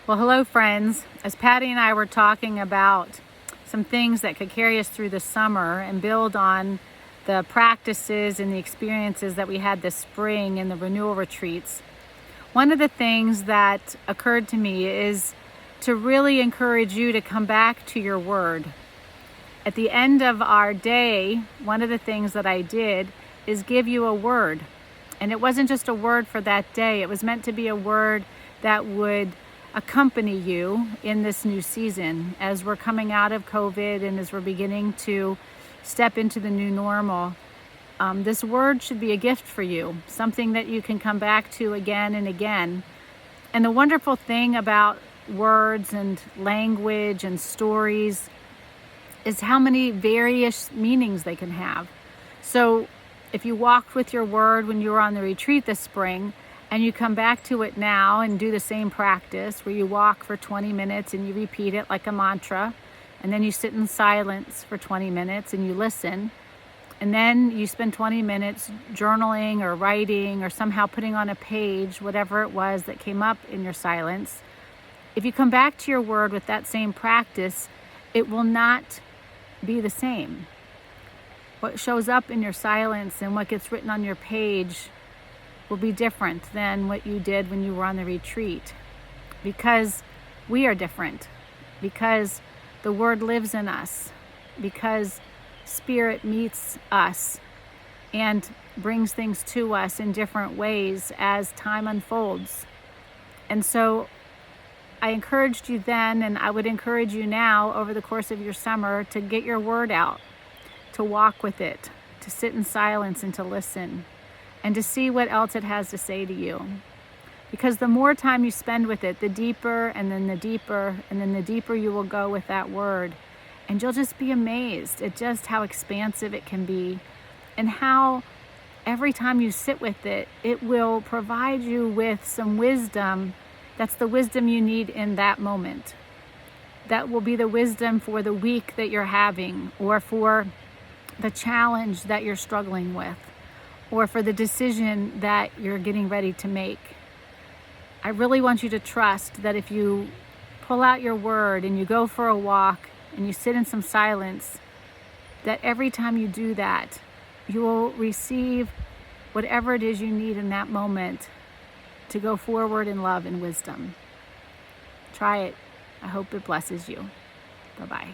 Well, hello, friends. As Patty and I were talking about some things that could carry us through the summer and build on the practices and the experiences that we had this spring in the renewal retreats, one of the things that occurred to me is to really encourage you to come back to your word. At the end of our day, one of the things that I did is give you a word. And it wasn't just a word for that day. It was meant to be a word that would accompany you in this new season as we're coming out of COVID and as we're beginning to step into the new normal. This word should be a gift for you, something that you can come back to again and again. And the wonderful thing about words and language and stories is how many various meanings they can have. So if you walked with your word when you were on the retreat this spring, and you come back to it now and do the same practice where you walk for 20 minutes and you repeat it like a mantra, and then you sit in silence for 20 minutes and you listen, and then you spend 20 minutes journaling or writing or somehow putting on a page whatever it was that came up in your silence. If you come back to your word with that same practice, it will not be the same. What shows up in your silence and what gets written on your page will be different than what you did when you were on the retreat, because we are different, because the word lives in us, because Spirit meets us and brings things to us in different ways as time unfolds. And so I encouraged you then, and I would encourage you now over the course of your summer to get your word out, to walk with it, to sit in silence and to listen, and to see what else it has to say to you. Because the more time you spend with it, the deeper and then the deeper and then the deeper you will go with that word. And you'll just be amazed at just how expansive it can be, and how every time you sit with it, it will provide you with some wisdom that's the wisdom you need in that moment. That will be the wisdom for the week that you're having, or for the challenge that you're struggling with, or for the decision that you're getting ready to make. I really want you to trust that if you pull out your word and you go for a walk and you sit in some silence, that every time you do that, you will receive whatever it is you need in that moment to go forward in love and wisdom. Try it. I hope it blesses you. Bye-bye.